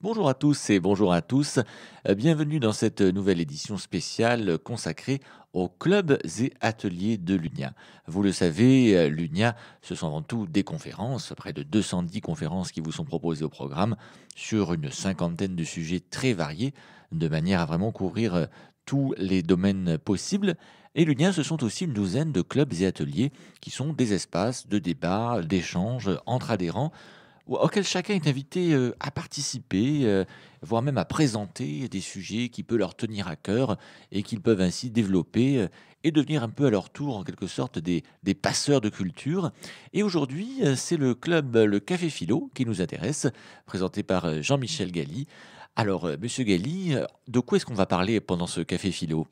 Bonjour à tous et bonjour à tous. Bienvenue dans cette nouvelle édition spéciale consacrée aux clubs et ateliers de l'UNIA. Vous le savez, l'UNIA, ce sont avant tout des conférences, près de 210 conférences qui vous sont proposées au programme sur une cinquantaine de sujets très variés, de manière à vraiment couvrir tous les domaines possibles. Et l'UNIA, ce sont aussi une douzaine de clubs et ateliers qui sont des espaces de débat, d'échange entre adhérents auquel chacun est invité, à participer, voire même à présenter des sujets qui peuvent leur tenir à cœur et qu'ils peuvent ainsi développer, et devenir un peu à leur tour, en quelque sorte, des passeurs de culture. Et aujourd'hui, c'est le club, le Café Philo qui nous intéresse, présenté par, Jean-Michel Galy. Alors, monsieur Galy, de quoi est-ce qu'on va parler pendant ce Café Philo?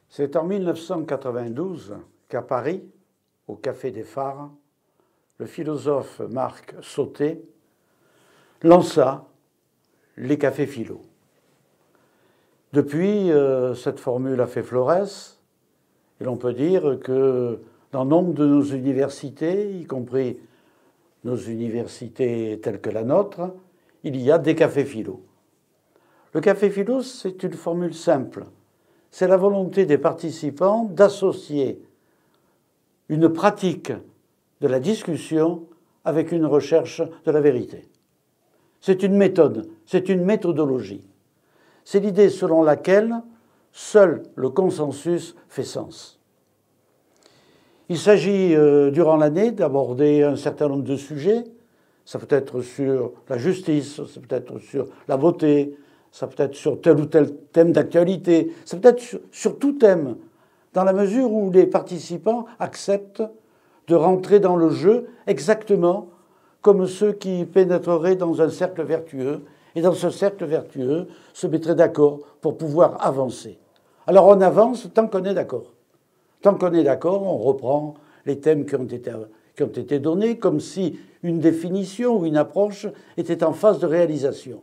C'est en 1992 qu'à Paris, au Café des Phares, le philosophe Marc Sauté lança les cafés philo. Depuis, cette formule a fait florès, et l'on peut dire que dans nombre de nos universités, y compris nos universités telles que la nôtre, il y a des cafés philo. Le café philo, c'est une formule simple. C'est la volonté des participants d'associer une pratique de la discussion avec une recherche de la vérité. C'est une méthode, c'est une méthodologie. C'est l'idée selon laquelle seul le consensus fait sens. Il s'agit, durant l'année, d'aborder un certain nombre de sujets. Ça peut être sur la justice, ça peut être sur la beauté, ça peut être sur tel ou tel thème d'actualité, ça peut être sur tout thème, dans la mesure où les participants acceptent de rentrer dans le jeu exactement comme ceux qui pénétreraient dans un cercle vertueux, et dans ce cercle vertueux se mettraient d'accord pour pouvoir avancer. Alors on avance tant qu'on est d'accord. Tant qu'on est d'accord, on reprend les thèmes qui ont été donnés, comme si une définition ou une approche était en phase de réalisation.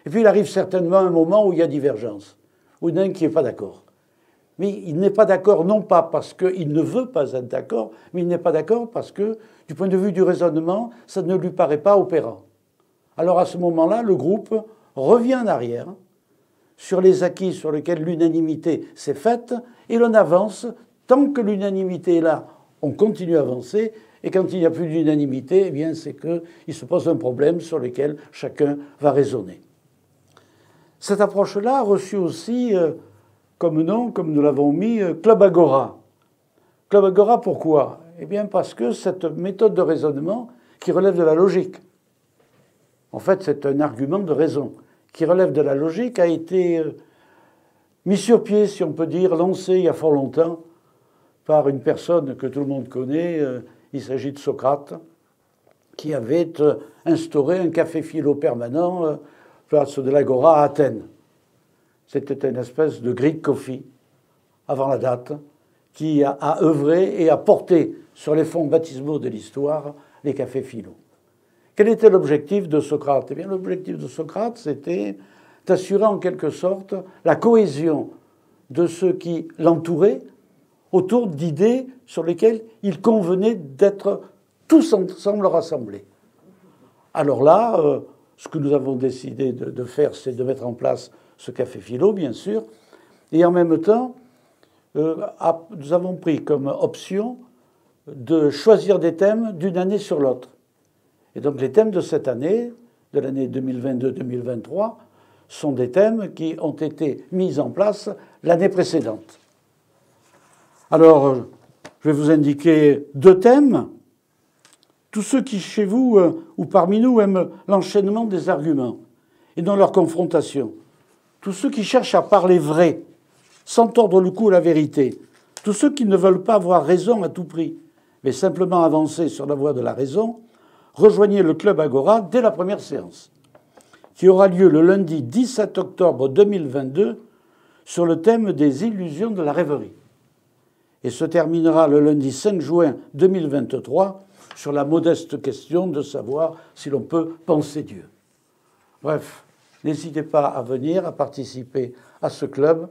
Et puis il arrive certainement un moment où il y a divergence, où il y en a un qui n'est pas d'accord. Mais il n'est pas d'accord non pas parce qu'il ne veut pas être d'accord, mais il n'est pas d'accord parce que, du point de vue du raisonnement, ça ne lui paraît pas opérant. Alors à ce moment-là, le groupe revient en arrière sur les acquis sur lesquels l'unanimité s'est faite, et l'on avance. Tant que l'unanimité est là, on continue à avancer, et quand il n'y a plus d'unanimité, eh bien c'est qu'il se pose un problème sur lequel chacun va raisonner. Cette approche-là a reçu aussi comme nom, comme nous l'avons mis, Club Agora. Club Agora, pourquoi? Eh bien parce que cette méthode de raisonnement qui relève de la logique, en fait c'est un argument de raison, qui relève de la logique, a été mis sur pied, si on peut dire, lancé il y a fort longtemps, par une personne que tout le monde connaît. Il s'agit de Socrate, qui avait instauré un café philo permanent, place de l'Agora à Athènes. C'était une espèce de Greek coffee, avant la date, qui a œuvré et a porté sur les fonds baptismaux de l'histoire les cafés philo. Quel était l'objectif de Socrate? Eh bien, l'objectif de Socrate, c'était d'assurer en quelque sorte la cohésion de ceux qui l'entouraient autour d'idées sur lesquelles il convenait d'être tous ensemble rassemblés. Alors là, ce que nous avons décidé de faire, c'est de mettre en place ce café philo, bien sûr, et en même temps, nous avons pris comme option de choisir des thèmes d'une année sur l'autre. Et donc les thèmes de cette année, de l'année 2022-2023, sont des thèmes qui ont été mis en place l'année précédente. Alors, je vais vous indiquer deux thèmes. Tous ceux qui, chez vous ou parmi nous, aiment l'enchaînement des arguments et non leur confrontation. Tous ceux qui cherchent à parler vrai, sans tordre le cou à la vérité. Tous ceux qui ne veulent pas avoir raison à tout prix, mais simplement avancer sur la voie de la raison, rejoignez le Club Agora dès la première séance, qui aura lieu le lundi 17 octobre 2022 sur le thème des illusions de la rêverie, et se terminera le lundi 5 juin 2023 sur la modeste question de savoir si l'on peut penser Dieu. Bref, n'hésitez pas à venir, à participer à ce club.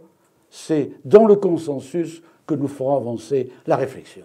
C'est dans le consensus que nous ferons avancer la réflexion.